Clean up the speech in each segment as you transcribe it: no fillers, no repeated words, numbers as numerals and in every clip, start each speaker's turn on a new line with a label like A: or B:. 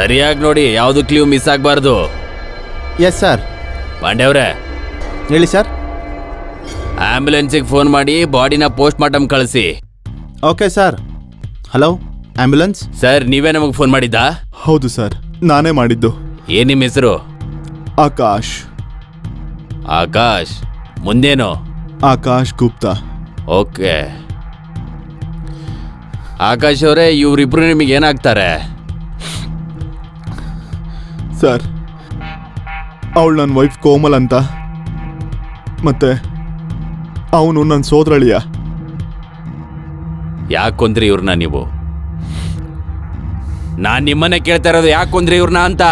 A: ಸರಿಯಾಗಿ ನೋಡಿ, ಯಾವುದು ಕ್ಲೂ ಮಿಸ್ ಆಗಬಾರ್ದು.
B: Yes sir.
A: ಪಾಂಡೆವ್ರೆ
B: ಹೇಳಿ ಸರ್.
A: ಆಂಬ್ಯುಲೆನ್ಸಿಗೆ ಫೋನ್ ಮಾಡಿ ಬಾಡಿನ ಪೋಸ್ಟ್ ಮಾರ್ಟಮ್ ಕಳಿಸಿ.
B: Okay sir. Hello ambulance.
A: Sir, ನೀವೇ ನಮಗೆ ಫೋನ್ ಮಾಡಿದ್ದಾ?
B: ಹೌದು ಸರ್, ನಾನೇ ಮಾಡಿದ್ದು.
A: ಏನ್ ನಿಮ್ಮ ಹೆಸರು?
B: ಆಕಾಶ್.
A: ಆಕಾಶ್. ಮುಂದೇನು?
B: ಆಕಾಶ್ ಗುಪ್ತಾ.
A: ಓಕೆ ಆಕಾಶ್ ಅವರೇ, ಇವರಿಬ್ರು ನಿಮಗೆ ಏನಾಗ್ತಾರೆ?
B: ಸರ್, ಅವಳು ನನ್ನ ವೈಫ್ ಕೋಮಲ್ ಅಂತ, ಮತ್ತೆ ಅವನು ನನ್ನ ಸೋದರಳಿಯ.
A: ಯಾಕೆ ಕೊಂದ್ರಿ ಇವ್ರನ್ನ ನೀವು? ನಾನು ನಿಮ್ಮನ್ನೇ ಕೇಳ್ತಾ ಇರೋದು, ಯಾಕೆ ಕೊಂದ್ರಿ ಇವ್ರನ್ನ ಅಂತ.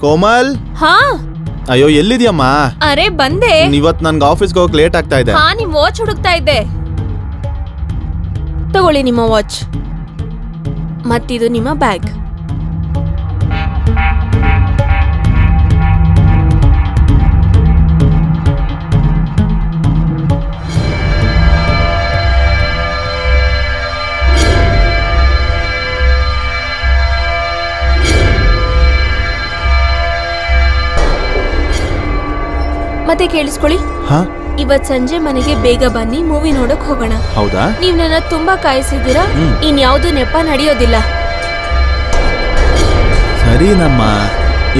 B: ಕೋಮಲ್.
C: ಹಾ.
B: ಅಯ್ಯೋ, ಎಲ್ಲಿದ್ಯಮ್ಮ?
C: ಅರೆ ಬಂದೆ.
B: ಇವತ್ತು ನನ್ಗೆ ಆಫೀಸ್ಗೆ ಹೋಗಕ್ಕೆ ಲೇಟ್ ಆಗ್ತಾ ಇದೆ.
C: ಹಾ, ನಿಮ್ ವಾಚ್ ಹುಡುಕ್ತಾ ಇದ್ದೆ. ತಗೊಳ್ಳಿ ನಿಮ್ಮ ವಾಚ್, ಮತ್ತಿದು ನಿಮ್ಮ ಬ್ಯಾಗ್. ಮತ್ತೆ ಕೇಳಿಸ್ಕೊಳ್ಳಿ, ಇವತ್ ಸಂಜೆ ಮನೆಗೆ ಬೇಗ ಬನ್ನಿ, ಮೂವಿ ನೋಡಕ್ ಹೋಗೋಣ.
B: ಹೌದಾ?
C: ನೀವ್ ನನ್ನ ತುಂಬಾ ಕಾಯಿಸಿದ್ದೀರಾ, ಇನ್ಯಾವುದು ನೆಪ ನಡೆಯೋದಿಲ್ಲ.
B: ಸರಿನಮ್ಮ,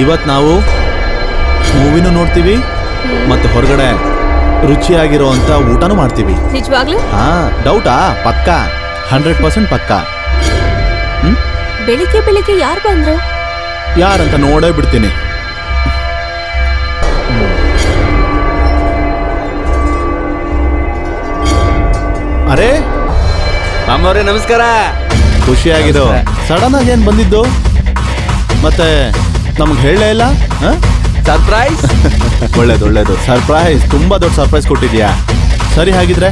B: ಇವತ್ ನಾವು ಮೂವಿನೂ ನೋಡ್ತೀವಿ ಮತ್ತೆ ಹೊರಗಡೆ ರುಚಿಯಾಗಿರೋಂತ ಊಟನೂ ಮಾಡ್ತೀವಿ.
C: ನಿಜವಾಗ್ಲೂ?
B: ಹಾ, ಡೌಟಾ? ಪಕ್ಕ, 100% ಪಕ್ಕ.
C: ಬೆಳಿಗ್ಗೆ ಬೆಳಿಗ್ಗೆ ಯಾರು ಬಂದ್ರು?
B: ಯಾರಂತ ನೋಡೇ ಬಿಡ್ತೀನಿ. ಅರೆ
A: ಅಮ್ಮವ್ರೆ, ನಮಸ್ಕಾರ.
B: ಖುಷಿಯಾಗಿರೋ. ಸಡನ್ ಆಗಿ ಏನ್ ಬಂದಿದ್ದು? ಮತ್ತೆ ನಮ್ಗೆ ಹೇಳಲೇ ಇಲ್ಲ.
A: ಸರ್ಪ್ರೈಸ್.
B: ಒಳ್ಳೇದು. ಸರ್ಪ್ರೈಸ್, ತುಂಬಾ ದೊಡ್ಡ ಸರ್ಪ್ರೈಸ್ ಕೊಟ್ಟಿದ್ಯಾ. ಸರಿ, ಹಾಗಿದ್ರೆ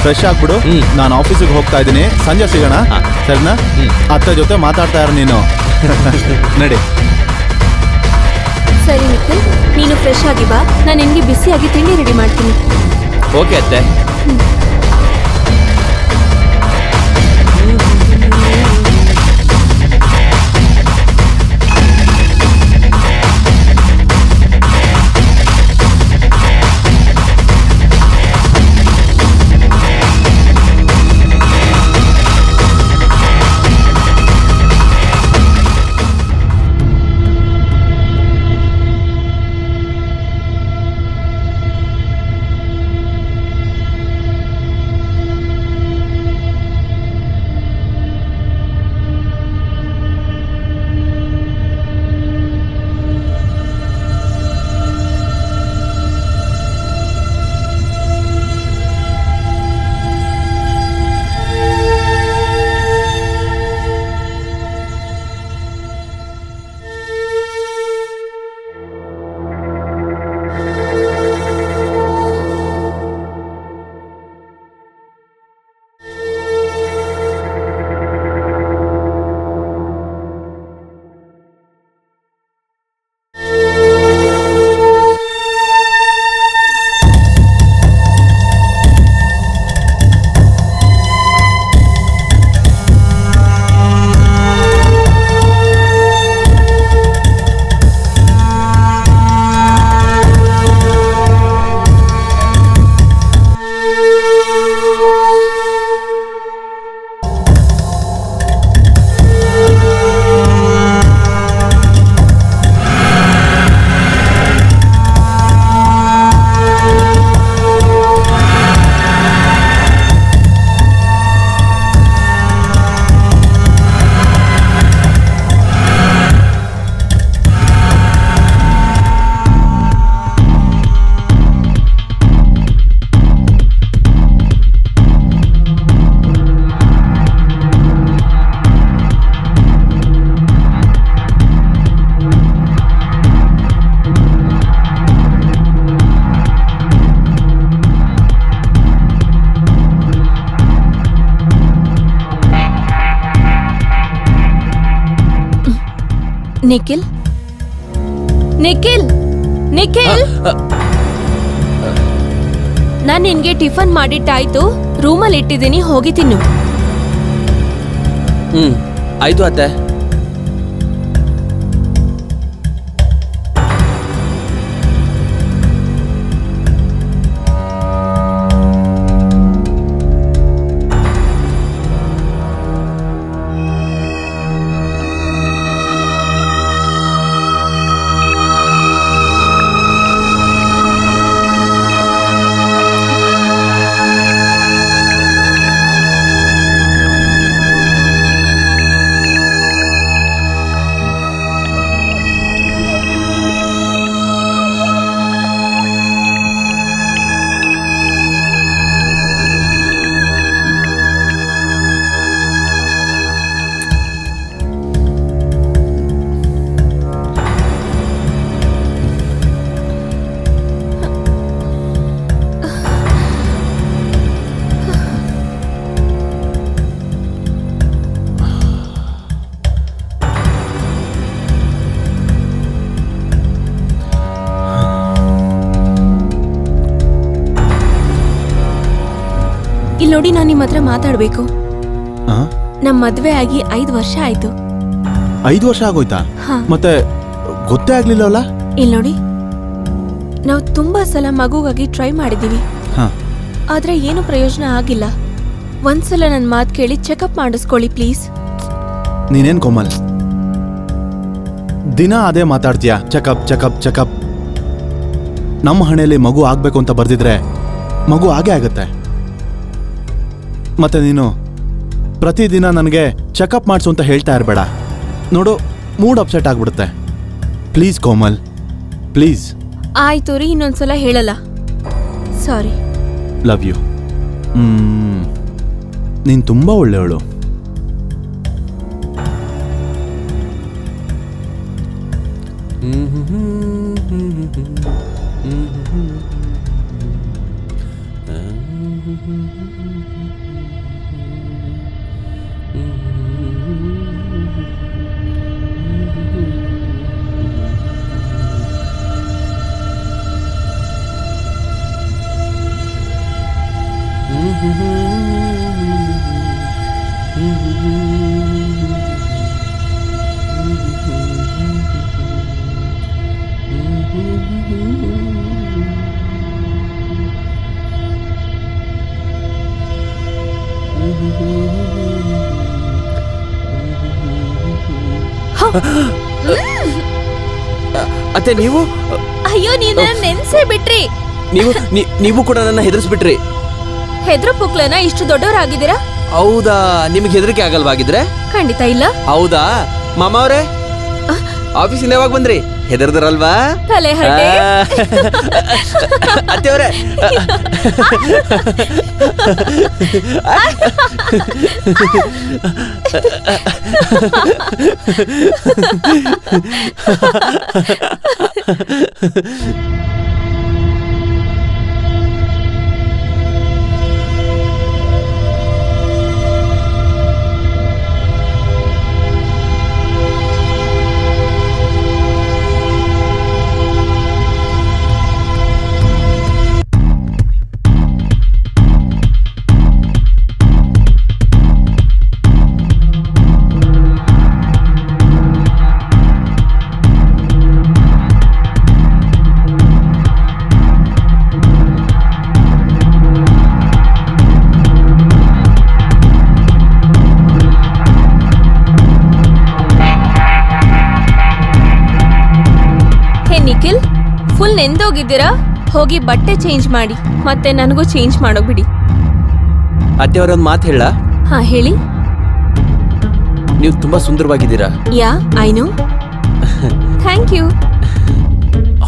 B: ಫ್ರೆಶ್ ಆಗ್ಬಿಡು. ನಾನು ಆಫೀಸಿಗೆ ಹೋಗ್ತಾ ಇದ್ದೀನಿ, ಸಂಜೆ ಸಿಗೋಣ. ಸರಿನಾ? ಅತ್ತೆ ಜೊತೆ ಮಾತಾಡ್ತಾ ಇರ ನೀನು. ನಡಿ.
C: ಸರಿ ನಿಖಿಲ್, ನೀನು ಫ್ರೆಶ್ ಆಗಿ ಬಾ, ನಾನು ನಿನ್ಗೆ ಬಿಸಿಯಾಗಿ ತಿಂಡಿ ರೆಡಿ ಮಾಡ್ತೀನಿ.
A: ಓಕೆ ಅತ್ತೆ.
C: ನಿಖಿಲ್, ನಿಖಿಲ್, ನಿಖಿಲ್. ನಾನ್ ನಿನ್ಗೆ ಟಿಫನ್ ಮಾಡಿಟ್ಟಾಯ್ತು, ರೂಮಲ್ಲಿ ಇಟ್ಟಿದ್ದೀನಿ, ಹೋಗಿ ತಿನ್ನು.
D: ಆಯ್ತು ಅತ್ತೆ.
C: ನೋಡಿ, ನಾನು ನಿಮ್ಮ ಹತ್ರ ಮಾತಾಡ್ಬೇಕು. ನಮ್ ಮದ್ವೆ ಆಗಿ 5 ವರ್ಷ ಆಯ್ತು.
B: 5 ವರ್ಷ ಆಗೋಯ್ತಾ? ಮತ್ತೆ ಗೊತ್ತೇ ಆಗ್ಲಿಲ್ಲವಲ್ಲ?
C: ಇಲ್ಲಿ ನೋಡಿ, ನಾವು ತುಂಬಾ ಸಲ ಮಗುಗಾಗಿ ಟ್ರೈ ಮಾಡಿದೀವಿ, ಆದ್ರೆ ಏನು ಪ್ರಯೋಜನ ಆಗಿಲ್ಲ. ಒಂದ್ಸಲ ನನ್ ಮಾತ್ ಕೇಳಿ ಚೆಕಪ್ ಮಾಡಿಸ್ಕೊಳ್ಳಿ ಪ್ಲೀಸ್.
B: ನೀನೇನ್ ಕೋಮಲ್, ದಿನ ಅದೇ ಮಾತಾಡ್ತೀಯ, ಚೆಕಪ್ ಚೆಕಪ್ ಚೆಕಪ್. ನಮ್ಮ ಹಣೆಯಲ್ಲಿ ಮಗು ಆಗ್ಬೇಕು ಅಂತ ಬರ್ದಿದ್ರೆ ಮಗು ಆಗೇ ಆಗತ್ತೆ. ಮತ್ತೆ ನೀನು ಪ್ರತಿದಿನ ನನಗೆ ಚೆಕಪ್ ಮಾಡಿಸು ಅಂತ ಹೇಳ್ತಾ ಇರಬೇಡ. ನೋಡು, ಮೂಡ್ ಅಪ್ಸೆಟ್ ಆಗ್ಬಿಡುತ್ತೆ. Please Komal, please.
C: ಆಯ್ತು ರೀ, ಇನ್ನೊಂದ್ಸಲ ಹೇಳಲ್ಲ. ಸಾರಿ.
B: Love you. ನೀನು ತುಂಬಾ ಒಳ್ಳೆಯವಳು.
D: ಅತ್ತೆ, ನೀವು?
C: ಅಯ್ಯೋ, ನೀವು ನನ್ನ ನೆನ್ಸೇ ಬಿಟ್ರಿ.
D: ನೀವು ಕೂಡ ನನ್ನ ಹೆದರ್ಸ್ಬಿಟ್ರಿ.
C: ಹೆದ್ರ ಪುಕ್ಲನ ಇಷ್ಟು ದೊಡ್ಡವರಾಗಿದ್ದೀರಾ?
D: ಹೌದಾ? ನಿಮ್ಗೆ ಹೆದರಿಕೆ ಆಗಲ್ವಾಗಿದ್ರೆ?
C: ಖಂಡಿತ ಇಲ್ಲ.
D: ಹೌದಾ? ಮಾಮ ಅವರೇ, ಆಫೀಸಿಂದ ಯಾವಾಗ ಬಂದ್ರಿ? ಹೆದರ್ದ್ರಲ್ವಾ?
C: ತಲೆ ಹರಟೆ.
D: ಅತ್ತೆಯವರೇ,
C: ನೆಂದೋಗಿದ್ದೀರಾ? ಹೋಗಿ ಬಟ್ಟೆ ಚೇಂಜ್ ಮಾಡಿ, ಮತ್ತೆ ನನಗೂ ಚೇಂಜ್ ಮಾಡೋಗ್ಬಿಡಿ.
D: ಅತ್ತೆಯವರೊಂದು ಮಾತು ಹೇಳ?
C: ಹಾ, ಹೇಳಿ.
D: ನೀವು ತುಂಬಾ ಸುಂದರವಾಗಿದ್ದೀರಾ.
C: Yeah, I know. Thank you.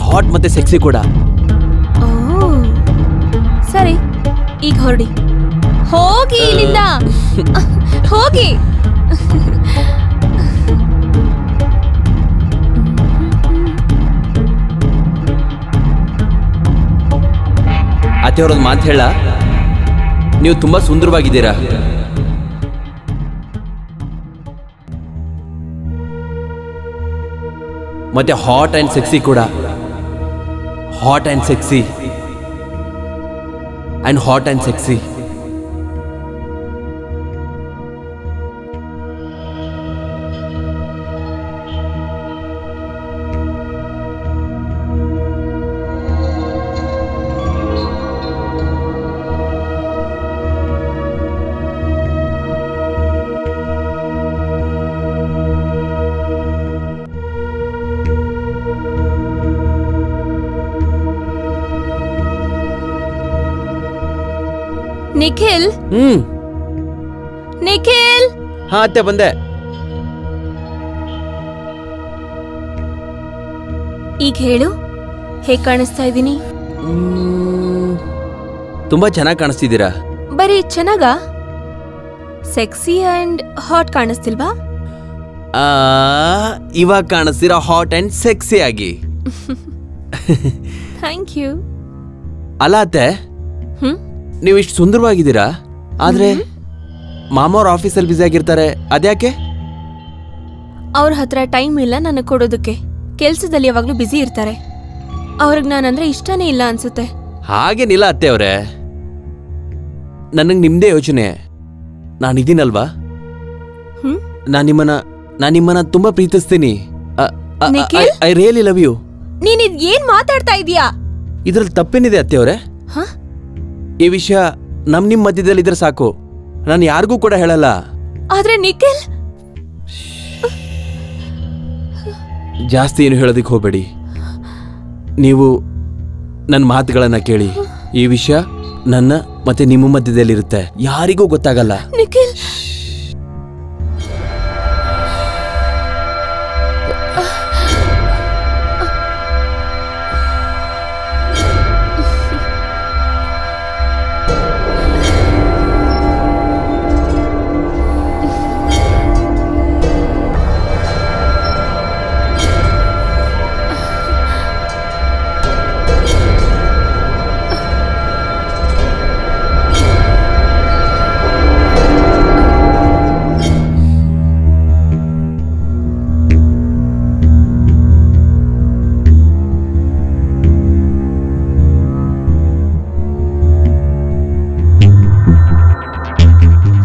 D: Hot ಮತ್ತೆ ಸೆಕ್ಸಿ ಕೂಡ.
C: ಓ ಸರಿ, ಈಗ ಹೊರಡಿ. ಹೋಗಿ ಇಲ್ಲಿಂದ, ಹೋಗಿ.
D: ಅತ್ತೆಯವರೊಂದು ಮಾತು ಹೇಳ? ನೀವು ತುಂಬಾ ಸುಂದರವಾಗಿದ್ದೀರಾ. ಮತ್ತೆ ಹಾಟ್ ಅಂಡ್ ಸೆಕ್ಸಿ ಕೂಡ. Hot and sexy. And hot and sexy.
C: Nikhil, Nikhil.
D: ಹಾ ಅತ್ತೆ ಬಂದೆ.
C: ಈಗ ಹೇಳು, ಹೇಗ್ ಕಾಣಿಸ್ತಾ ಇದ್ದೀನಿ?
D: ತುಂಬಾ ಚೆನ್ನಾಗಿ ಕಾಣಿಸ್ತಿದ್ದೀರಾ.
C: ಬರೀ ಚೆನ್ನಾಗ? ಸೆಕ್ಸಿ ಅಂಡ್ ಹಾಟ್ ಕಾಣಿಸ್ತಿಲ್ವಾ?
D: ಇವಾಗ ಕಾಣಿಸ್ತೀರಾ ಹಾಟ್ ಅಂಡ್ ಸೆಕ್ಸಿ ಆಗಿ.
C: Thank you.
D: ಅಲ್ಲ ಅತ್ತೆ, ನೀವು ಇಷ್ಟು ಸುಂದರವಾಗಿದ್ದೀರಾ, ಆದ್ರೆ ಮಾಮ ಅವ್ರ ಆಫೀಸಲ್ಲಿ ಬ್ಯುಸಿ ಆಗಿರ್ತಾರೆ, ಅದ್ಯಾಕೆ?
C: ಅವ್ರ ಹತ್ರ ಟೈಮ್ ಇಲ್ಲ ನನಗೆ ಕೊಡೋದಕ್ಕೆ. ಕೆಲ್ಸದಲ್ಲಿ ಯಾವಾಗ್ಲೂ ಬ್ಯುಸಿ ಇರ್ತಾರೆ. ಅವ್ರಿಗೆ ನಾನಂದ್ರೆ ಇಷ್ಟನೇ ಇಲ್ಲ ಅನ್ಸುತ್ತೆ.
D: ಹಾಗೇನಿಲ್ಲ ಅತ್ತೆ ಅವ್ರೆ, ನನಗೆ ನಿಮ್ದೇ ಯೋಚನೆ. ನಾನಿದ್ದೀನಲ್ವಾ, ನಾನ್ ನಿಮ್ಮನ್ನ ತುಂಬಾ ಪ್ರೀತಿಸ್ತೀನಿ. I really love you.
C: ನೀನ್ ಏನ್ ಮಾತಾಡ್ತಾ ಇದೀಯಾ?
D: ಇದ್ರಲ್ಲಿ ತಪ್ಪೇನಿದೆ ಅತ್ತೆ ಅವ್ರೆ? ಈ ವಿಷಯ ನಿಮ್ ಮಧ್ಯದಲ್ಲಿ ಇದ್ರೆ ಸಾಕು, ನಾನು ಯಾರಿಗೂ ಕೂಡ ಹೇಳಲ್ಲ.
C: ಆದ್ರೆ ನಿಖಿಲ್,
D: ಜಾಸ್ತಿ ಏನು ಹೇಳೋದಿಕ್ ಹೋಗ್ಬೇಡಿ. ನೀವು ನನ್ನ ಮಾತುಗಳನ್ನ ಕೇಳಿ. ಈ ವಿಷಯ ನನ್ನ ಮತ್ತೆ ನಿಮ್ಮ ಮಧ್ಯದಲ್ಲಿರುತ್ತೆ, ಯಾರಿಗೂ ಗೊತ್ತಾಗಲ್ಲ.
C: Nikhil,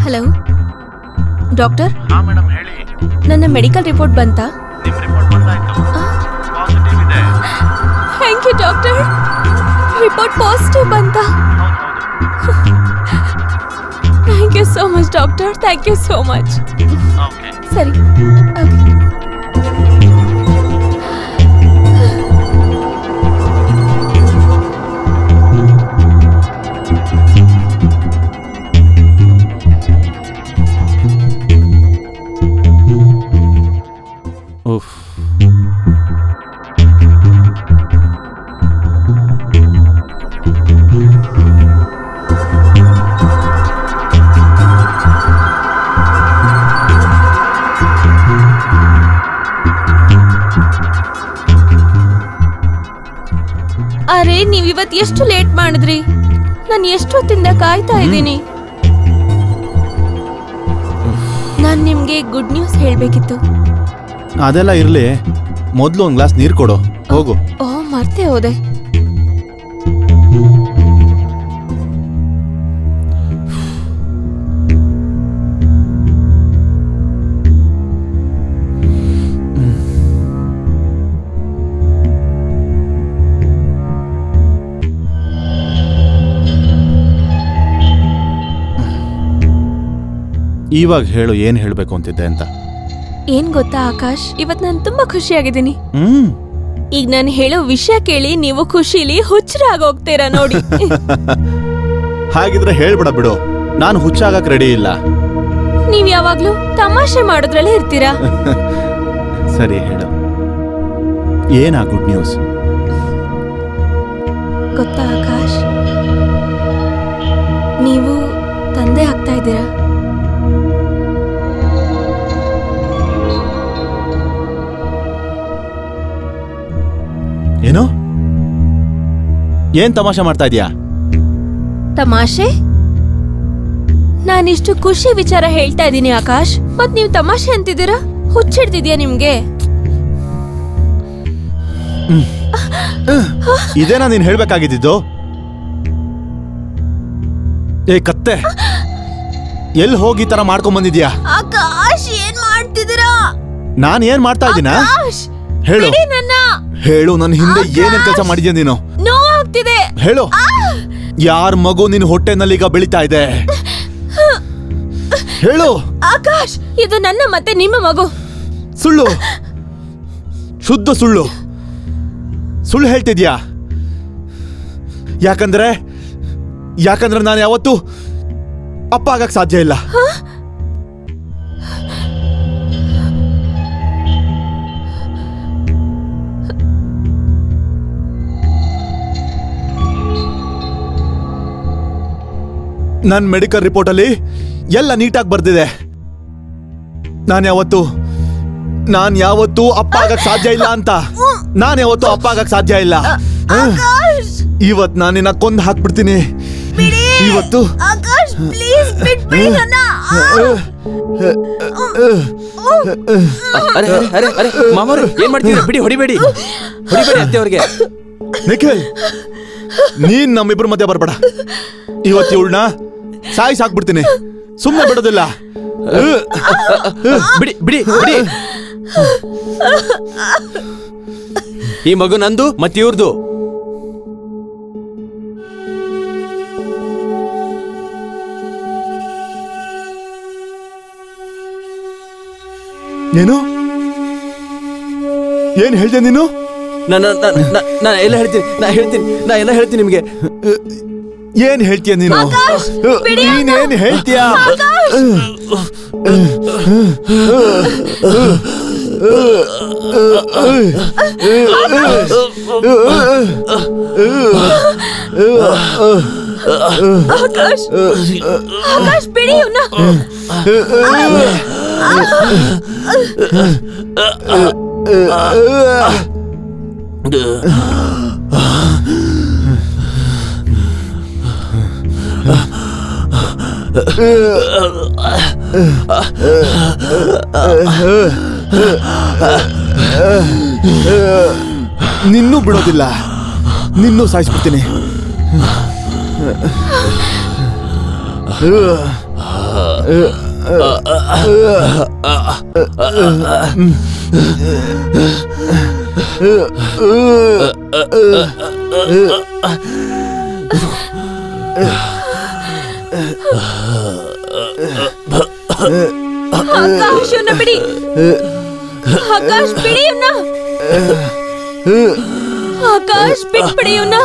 C: hello doctor. ನನ್ನ ಮೆಡಿಕಲ್ ರಿಪೋರ್ಟ್ ಬಂತಾ? Thank you doctor. Report positive ಬಂತಾ? Thank you so much doctor, thank you so much. ಸರಿ, ಅರೆ ನೀವಿವತ್ತು ಎಷ್ಟು ಲೇಟ್ ಮಾಡಿದ್ರಿ? ನಾನು ಎಷ್ಟೊತ್ತಿಂದ ಕಾಯ್ತಾ ಇದ್ದೀನಿ. ನಾನು ನಿಮ್ಗೆ ಗುಡ್ ನ್ಯೂಸ್ ಹೇಳ್ಬೇಕಿತ್ತು.
B: ಅದೆಲ್ಲ ಇರ್ಲಿ, ಮೊದಲು ಒಂದು ಗ್ಲಾಸ್ ನೀರು ಕೊಡು, ಹೋಗು.
C: ಓ ಮರ್ತೆ ಹೋದೆ.
B: ಇವಾಗ ಹೇಳು, ಏನ್ ಹೇಳ್ಬೇಕು ಅಂತಿದ್ದೆ ಅಂತ.
C: ಏನ್ ಗೊತ್ತಾ ಆಕಾಶ್, ಇವತ್ ನಾನು ತುಂಬಾ ಖುಷಿಯಾಗಿದ್ದೀನಿ. ಈಗ ನಾನು ಹೇಳೋ ವಿಷಯ ಕೇಳಿ ನೀವು ಖುಷಿಲಿ ಹುಚ್ಚರಾಗೋಗ್ತೀರಾ ನೋಡಿ.
B: ಹಾಗಿದ್ರೆ ಹೇಳ್ಬಿಡ ಬಿಡು, ನಾನು ಹುಚ್ಚಾಗಕ್ ರೆಡಿ ಇಲ್ಲ.
C: ನೀವ್ ಯಾವಾಗ್ಲೂ ತಮಾಷೆ ಮಾಡೋದ್ರಲ್ಲೇ ಇರ್ತೀರಾ.
B: ಸರಿ ಹೇಳು, ಏನಾ ಗುಡ್ ನ್ಯೂಸ್?
C: ಗೊತ್ತಾ ಆಕಾಶ್, ನೀವು ತಂದೆ ಆಗ್ತಾ ಇದ್ದೀರಾ.
B: ಏನು? ಏನ್ ತಮಾಷೆ ಮಾಡ್ತಾ ಇದೀಯಾ?
C: ತಮಾಷೆ? ನಾನಿಷ್ಟು ಖುಷಿ ವಿಚಾರ ಹೇಳ್ತಾ ಇದ್ದೀನಿ ಆಕಾಶ್, ಮತ್ ನೀವು ತಮಾಷೆ ಅಂತಿದ್ದೀರಾ? ಹುಚ್ಚಿಡ್ತಿದ್ಯಾ ನಿಮ್ಗೆ?
B: ಇದೇನಾ ನೀನ್ ಹೇಳ್ಬೇಕಾಗಿದ್ದು? ಏ ಕತ್ತೆ, ಎಲ್ಲಿ ಹೋಗಿ ತರ ಮಾಡ್ಕೊಂಡ್ ಬಂದಿದ್ಯಾ?
C: ಆಕಾಶ್, ಏನ್ ಮಾಡ್ತಿದ್ದೀರಾ?
B: ನಾನ್ ಏನ್ ಮಾಡ್ತಾ ಇದ್ದೀನ? ಹೇಳು ಹೇಳು, ನನ್ನ ಹಿಂದೆ ಏನೇನ್ ಕೆಲಸ ಮಾಡಿದ್ಯಾ ನೀನು?
C: ನೋವಾಗ್ತಿದೆ.
B: ಹೇಳು, ಯಾರ ಮಗು ನಿನ್ ಹೊಟ್ಟೆನಲ್ಲಿ ಈಗ ಬೆಳಿತಾ ಇದೆ? ಹೇಳು.
C: ಆಕಾಶ್, ಇದು ನನ್ನ ಮತ್ತೆ ನಿಮ್ಮ ಮಗು.
B: ಸುಳ್ಳು, ಶುದ್ಧ ಸುಳ್ಳು. ಸುಳ್ಳು ಹೇಳ್ತಿದ್ಯಾ? ಯಾಕಂದ್ರೆ ನಾನು ಯಾವತ್ತೂ ಅಪ್ಪ ಆಗಕ್ ಸಾಧ್ಯ ಇಲ್ಲ. ನನ್ನ ಮೆಡಿಕಲ್ ರಿಪೋರ್ಟ್ ಅಲ್ಲಿ ಎಲ್ಲ ನೀಟಾಗಿ ಬರ್ದಿದೆ. ನಾನು ಯಾವತ್ತೂ ಅಪ್ಪ ಆಗಕ್ ಸಾಧ್ಯ ಇಲ್ಲ ಅಂತ. ನಾನು ಯಾವತ್ತೂ ಅಪ್ಪ ಆಗಕ್ ಸಾಧ್ಯ ಇಲ್ಲ. ಇವತ್ತು ನಾನು ನಿನ್ನ ಕೊಂದು ಹಾಕ್ಬಿಡ್ತೀನಿ. ಇವತ್ತು
C: ಆಕಾಶ್, ಪ್ಲೀಸ್ ಬಿಟ್ಬಿಡಿ ನನ್ನ.
D: ಅರೆ ಅರೆ ಅರೆ ಮಾಮರು, ಏನ್ ಮಾಡ್ತೀರಾ? ಬಿಡಿ, ಹೊಡಿಬೇಡಿ ಅತ್ತೆ ಅವ್ರಿಗೆ.
B: ನಿಖಿಲ್, ನೀನ್ ನಮ್ಮಿಬ್ರ ಮಧ್ಯೆ ಬರ್ಬೇಡ. ಇವತ್ತು ಇವಳನ್ನ ಸಾಯಿಸಾಕ್ಬಿಡ್ತೀನಿ, ಸುಮ್ಮನೆ ಬಿಡೋದಿಲ್ಲ.
D: ಬಿಡಿ ಬಿಡಿ ಬಿಡಿ. ಈ ಮಗು ನಂದು ಮತ್ತೆ ಇವ್ರದು.
B: ನೀನು ಏನ್ ಹೇಳ್ದೆ? ನೀನು
D: ನಾನು ಎಲ್ಲ ಹೇಳ್ತೀನಿ ನಿಮ್ಗೆ.
B: ಏನ್ ಹೇಳ್ತೀಯ ನೀನು? ನೀನೇನ್ ಹೇಳ್ತೀಯ?
C: ಆಕಾಶ್, ಆಕಾಶ್, ಬಿಡಿ ಇವ್ನ.
B: ನಿನ್ನೂ ಬಿಡೋದಿಲ್ಲ, ನಿನ್ನೂ ಸಾಯಿಸ್ಬಿಡ್ತೀನಿ.
C: ಆಕಾಶ್, ಇವ್ನ ಬಿಡಿ. ಆಕಾಶ್, ಬಿಡಿ ಇವ್ನ. ಆಕಾಶ್, ಬಿಟ್ಬಿಡಿ ಇವ್ನ.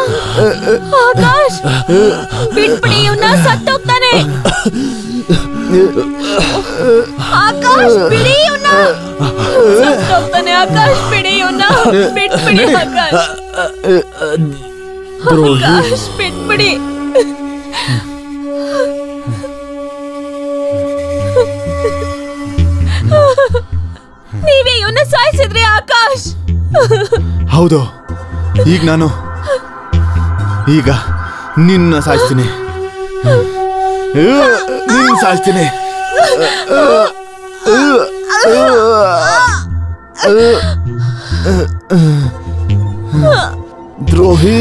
C: ಆಕಾಶ್, ಬಿಟ್ಬಿಡಿ ಇವ್ನ, ಸತ್ತೋಗ್ತಾನೆ. ಆಕಾಶ್, ಬಿಡಿ ಇವ್ನ, ಸತ್ತೋಗ್ತಾನೆ. ಆಕಾಶ್, ಬಿಡಿ ಇವ್ನ, ಬಿಟ್ಬಿಡಿ. ಆಕಾಶ್, ಆಕಾಶ್, ಬಿಟ್ಬಿಡಿ. ನೀವೇ ಇವನ್ನ ಸಾಯಿಸಿದ್ರಿ ಆಕಾಶ್.
B: ಹೌದು, ಈಗ ನಿನ್ನ ಸಾಯಿಸ್ತೀನಿ. ಸಾಯಿಸ್ತೀನಿ. ದ್ರೋಹಿ.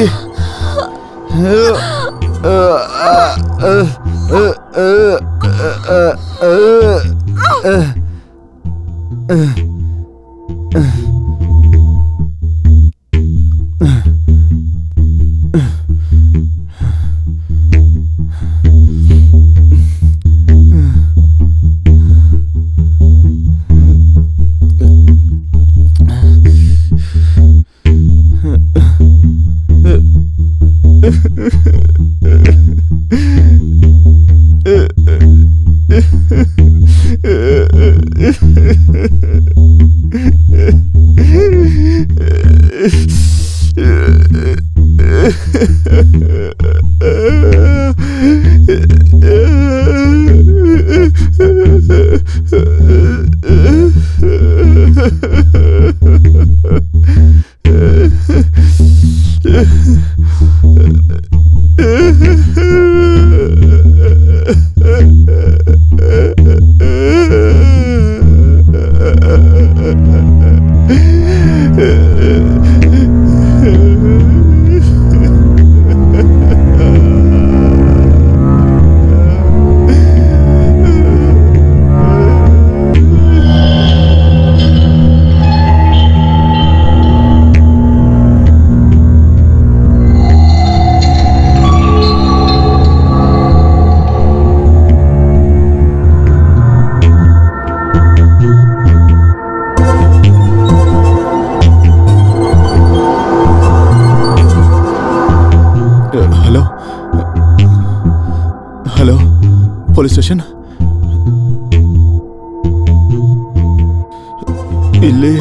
B: Hello, police station. ಇಲ್ಲಿ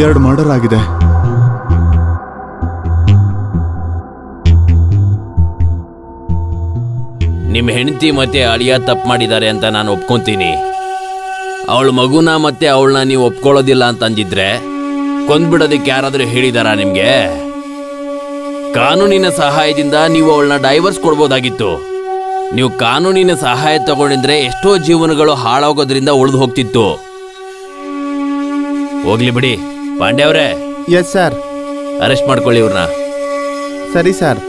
B: 2 ಮರ್ಡರ್ ಆಗಿದೆ.
A: ನಿಮ್ಮ ಹೆಂಡತಿ ಮತ್ತೆ ಅಳಿಯ ತಪ್ಪು ಮಾಡಿದ್ದಾರೆ ಅಂತ ನಾನು ಒಪ್ಕೊಂತೀನಿ. ಅವಳ ಮಗುನ ಮತ್ತೆ ಅವಳನ್ನ ನೀವು ಒಪ್ಕೊಳ್ಳೋದಿಲ್ಲ ಅಂತ ಅಂದಿದ್ರೆ ಕೊಂದ್ಬಿಡೋದಕ್ಕೆ ಯಾರಾದರೂ ಹೇಳಿದಾರಾ ನಿಮಗೆ? ಕಾನೂನಿನ ಸಹಾಯದಿಂದ ನೀವು ಅವಳನ್ನ ಡೈವರ್ಸ್ ಕೊಡ್ಬೋದಾಗಿತ್ತು. ನೀವು ಕಾನೂನಿನ ಸಹಾಯ ತಗೊಂಡಿದ್ರೆ ಎಷ್ಟೋ ಜೀವನಗಳು ಹಾಳಾಗೋದ್ರಿಂದ ಉಳಿದು ಹೋಗ್ತಿತ್ತು. ಹೋಗ್ಲಿ ಬಿಡಿ. ಪಾಂಡೆ ಅವರೇ.
B: Yes sir.
A: ಅರೆಸ್ಟ್ ಮಾಡ್ಕೊಳ್ಳಿ ಇವ್ರನ್ನ.
B: ಸರಿ ಸರ್.